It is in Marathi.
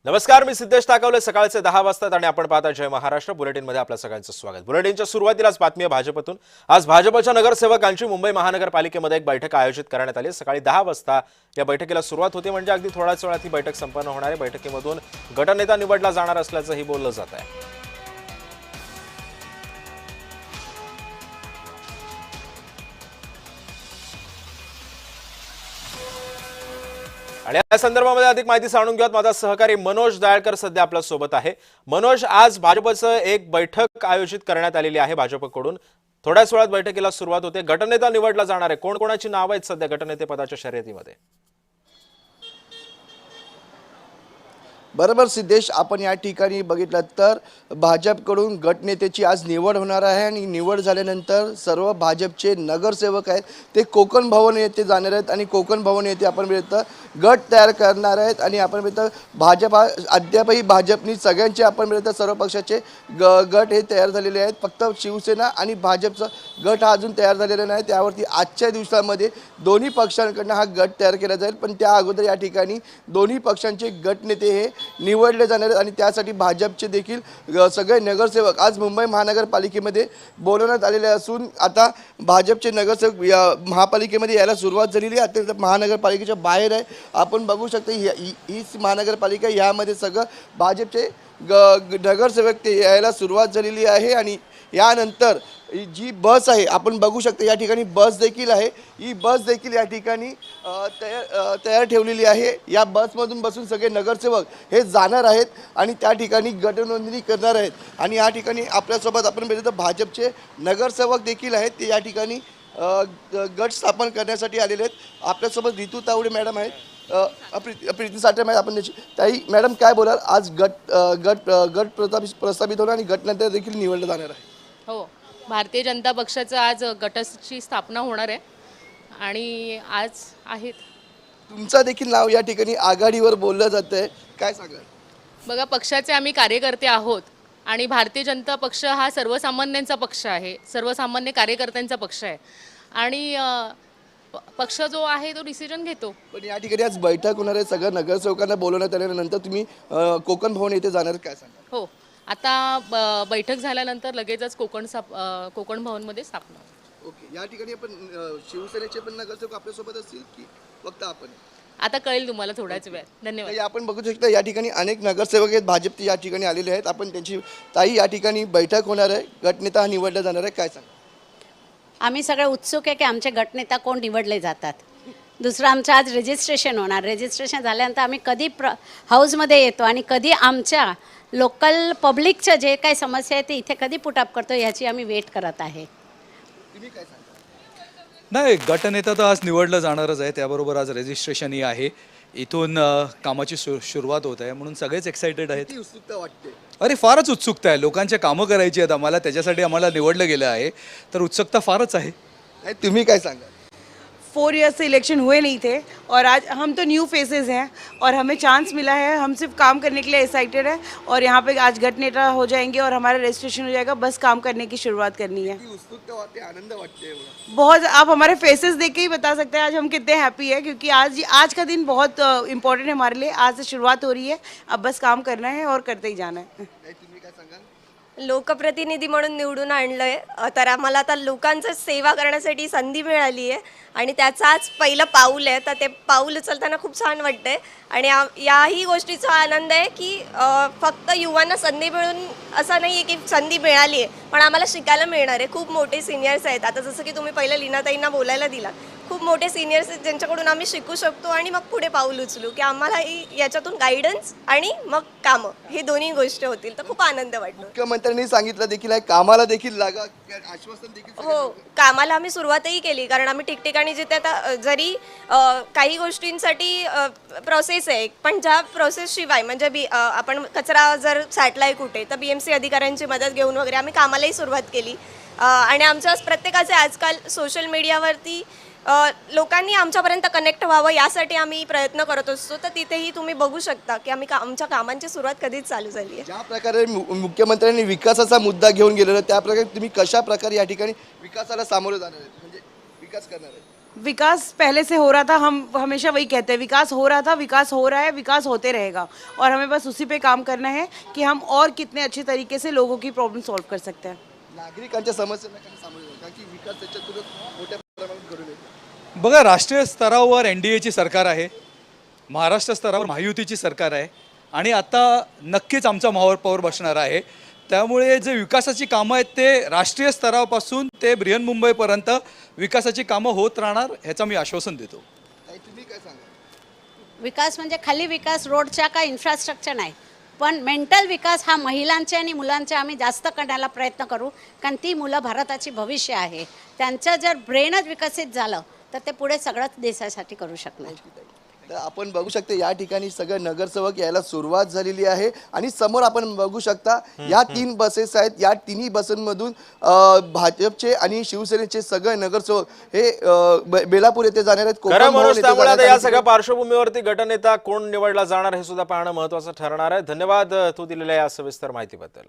नमस्कार, मी सिद्धेश ताकवले. सकाळचे 10 वाजतात आणि आपण पाहता जय महाराष्ट्र बुलेटिनमध्ये आपल्या सगळ्यांचं स्वागत. बुलेटिनच्या सुरुवातीलाच बातमी आहे भाजपतून. आज भाजपच्या नगरसेवकांची मुंबई महानगरपालिकेमध्ये एक बैठक आयोजित करण्यात आली. सकाळी 10 वाजता या बैठकीला सुरुवात होते. म्हणजे अगदी थोड्याच वेळात ही बैठक संपन्न होणार आहे. बैठकीमधून गटनेता निवडला जाणार असल्याचंही बोललं जात आहे. आणि या संदर्भामध्ये अधिक माहिती जाणून घेऊयात. माझा सहकारी मनोज दयाळकर सध्या आपल्या सोबत आहे. मनोज, आज भाजपचं एक बैठक आयोजित करण्यात आलेली आहे भाजपकडून. थोड्याच वेळात बैठकीला सुरुवात होते. गटनेता निवडला जाणार आहे. कोणकोणाची नावं आहेत सध्या गटनेते पदाच्या शर्यतीमध्ये? बरोबर सिद्धेश, आपण या ठिकाणी बघितलं तर भाजपकडून गटनेत्याची आज निवड होणार आहे आणि निवड झाल्यानंतर सर्व भाजपचे नगरसेवक आहेत ते कोकण भवन येथे जाणार आहेत आणि कोकण भवन येथे आपण बघितलं गट तयार करणार आहेत. आणि आपण बघितलं भाजप अद्यापही भाजपनी सगळ्यांचे आपण बघितलं सर्व पक्षाचे गट हे तयार झालेले आहेत. फक्त शिवसेना आणि भाजपचा गट हा अजून तयार झालेला नाही. त्यावरती आजच्या दिवसामध्ये दोन्ही पक्षांकडून हा गट तयार केला जाईल. पण त्या अगोदर या ठिकाणी दोन्ही पक्षांचे गटनेते हे निवडले जाणार आहेत आणि त्यासाठी भाजपचे देखील सगळे नगरसेवक आज मुंबई महानगरपालिकेमध्ये बोलवण्यात आलेले असून आता भाजपचे नगरसेवक या महापालिकेमध्ये यायला सुरुवात झालेली आहे. आता महानगरपालिकेच्या बाहेर आहे. आपण बघू शकता ही महानगरपालिका यामध्ये सगळं भाजपचे नगरसेवक ते यायला सुरुवात झालेली आहे. आणि यानंतर जी बस आहे आपण बघू शकता या ठिकाणी बस देखील आहे. ही बस देखील या ठिकाणी तयार ठेवलेली आहे. या बसमधून बसून सगळे नगरसेवक हे जाणार आहेत आणि त्या ठिकाणी गटनोंदणी करणार आहेत. आणि या ठिकाणी आपल्यासोबत आपण बघितलं तर भाजपचे नगरसेवक देखील आहेत. ते या ठिकाणी गट स्थापन करण्यासाठी आलेले आहेत. आपल्यासोबत रितू तावडे मॅडम आहेत, प्रीती साठे मॅडम आपण ताई मॅडम काय बोलाल? आज गट प्रस्थापित होणार आणि गटनंतर देखील निवडलं जाणार आहे. हो, भारतीय जनता पक्षाचं आज गटाची स्थापना होणार आहे आणि आज आहेत. तुमचं देखील नाव या ठिकाणी आघाडीवर बोललं जातं आहे, काय सांगाल? बघा, पक्षाचे आम्ही कार्यकर्ते आहोत आणि भारतीय जनता पक्ष हा सर्वसामान्यांचा पक्ष आहे, सर्वसामान्य कार्यकर्त्यांचा पक्ष आहे आणि पक्ष जो आहे तो डिसिजन घेतो. पण या ठिकाणी आज बैठक होणार आहे, सगळ्या नगरसेवकांना बोलवण्यात आल्यानंतर तुम्ही कोकण भवन येथे जाणार, काय सांगाल? हो, आता बैठक झाल्यानंतर लगेचच कोकण भवनमध्ये स्थापना. ओके, या ठिकाणी आपण शिवसेनेचे पण नगरसेवक आपल्यासोबत असतील की फक्त आपण? आता कळेल तुम्हाला थोड्याच वेळात. धन्यवाद. आपण बघू शकता या ठिकाणी अनेक नगरसेवक आहेत भाजपचे या ठिकाणी आलेले आहेत. आपण त्यांची ताई या ठिकाणी बैठक होणार आहे, गटनेता निवडला जाणार आहे, काय सांगा? आम्ही सगळे उत्सुक आहे की आमचे गटनेता कोण निवडले जातात. दुसरं आमचं आज रजिस्ट्रेशन होणार. रजिस्ट्रेशन झाल्यानंतर आम्ही कधी हाऊसमध्ये येतो आणि कधी आमच्या लोकल पब्लिकच्या जे काही समस्या आहे ते इथे कधी पुटअप करतो ह्याची आम्ही वेट करत आहे. नाही, गटनेता तर आज निवडलं जाणारच आहे. त्याबरोबर आज रजिस्ट्रेशनही आहे. इथून कामाची सुरुवात होत आहे म्हणून सगळेच एक्साइटेड आहेत. उत्सुकता वाटते? अरे फारच उत्सुकता आहे. लोकांचे कामं करायची आहेत आम्हाला, त्याच्यासाठी आम्हाला निवडलं गेलं आहे, तर उत्सुकता फारच आहे. तुम्ही काय सांगा? 4 ईयर्स से इलेक्शन हुए नहीं थे और आज हम तो न्यू फेसेस हैं और हमें चांस मिला है. हम सिर्फ काम करने के लिए एक्साइटेड है और यहाँ पे आज गट नेता हो जाएंगे और हमारा रजिस्ट्रेशन हो जाएगा. बस काम करने की शुरुआत करनी है. उत्सुकता वाटते, आनंद वाटते बहुत. आप हमारे फेसेस देख के ही बता सकते हैं आज हम कितने हैप्पी है क्योंकि आज का दिन बहुत इम्पोर्टेंट है हमारे लिए. आज से शुरुआत हो रही है, अब बस काम करना है और करते ही जाना है. लोकप्रतिनिधी म्हणून निवडून आणलंय तर आम्हाला आता लोकांचं सेवा करण्यासाठी संधी मिळाली आहे आणि त्याचं आज पहिलं पाऊल आहे. तर ते पाऊल उचलताना खूप छान वाटतंय आणि याही गोष्टीचा आनंद आहे की फक्त युवांना संधी मिळून असं नाही आहे की संधी मिळाली आहे, पण आम्हाला शिकायला मिळणार आहे. खूप मोठे सिनियर्स आहेत. आता जसं की तुम्ही पहिलं लीनाताईंना बोलायला दिला, खूप मोठे सिनियर्स आहेत ज्यांच्याकडून आम्ही शिकू शकतो आणि मग पुढे पाऊल उचलू की आम्हालाही याच्यातून गायडन्स आणि मग कामं हे दोन्ही गोष्टी होतील. तर खूप आनंद वाटतो. मुख्यमंत्र्यांनी सांगितलं देखील आहे कामाला देखील लागा, आश्वासन देखील. हो, कामाला आम्ही सुरुवातही केली कारण आम्ही ठिकठिकाणी जिथे आता जरी काही गोष्टींसाठी प्रोसेस आहे पण ज्या प्रोसेसशिवाय म्हणजे आपण कचरा जर साठलाय कुठे तर BMC अधिकाऱ्यांची मदत घेऊन वगैरे आम्ही कामालाही सुरुवात केली. आणि आमच्या प्रत्येकाचे आजकाल सोशल मीडियावरती लोकांनी आमच्यापर्यंत कनेक्ट व्हावं यासाठी आम्ही प्रयत्न करत असतो. तर तिथेही तुम्ही बघू शकता की आम्ही आमच्या कामांची सुरुवात कधीच चालू झाली आहे. ज्या प्रकारे मुख्यमंत्र्यांनी विकासाचा मुद्दा घेऊन गेलेला त्या प्रकारे तुम्ही कशा प्रकारे या ठिकाणी विकासाला सामोरे जाणार आहेत, म्हणजे विकास करणार आहे? विकास पहले से हो रहा था, हम हमेशा वही कहते हैं, विकास हो रहा था, विकास हो रहा है, विकास होते रहेगा और हमें बस उसी पे काम करना है कि हम और कितने अच्छे तरीके से लोगों की प्रॉब्लम सॉल्व कर सकते हैं. नागरिकांच्या समस्यांना कसं सामोरे जाऊ? कारण की विकास त्याच्यातूनच मोठ्या प्रमाणात घडून येतो. बघा, राष्ट्रीय स्तरावर NDAची सरकार आहे, महाराष्ट्र स्तरावर महायुतीची सरकार आहे आणि आता नक्कीच आमचा महापौर बसणार आहे. त्यामुळे जे विकासाची कामं आहेत ते राष्ट्रीय स्तरापासून ते बृहन्मुंबईपर्यंत विकासाची कामं होत राहणार ह्याचं मी आश्वासन देतो. ताई, तुम्ही काय सांगा? विकास म्हणजे खाली विकास रोडच्या का इन्फ्रास्ट्रक्चर नाही, पण मेंटल विकास हा महिलांचे आणि मुलांचे आम्ही जास्त करण्याला प्रयत्न करू, कारण ती मुलं भारताची भविष्य आहे. त्यांचं जर ब्रेनच विकसित झालं तर ते पुढे सगळंच देशासाठी करू शकणार. तर आपण बघू शकता या ठिकाणी सगळे नगरसेवक यायला सुरुवात झालेली आहे आणि समोर आपण बघू शकता या 3 बसेस आहेत. या तिन्ही बसेसमधून भाजपचे आणि शिवसेनेचे सगळे नगरसेवक हे बेलापूर येथे जाणार आहेत. खरं कोकण भवन मनोज, येथे त्यामुळे जाणार आता या आहेत. सगळ्या पार्श्वभूमीवरती गटनेता कोण निवडला जाणार हे सुद्धा पाहणं महत्त्वाचं ठरणार आहे. धन्यवाद तू दिलेल्या या सविस्तर माहितीबद्दल.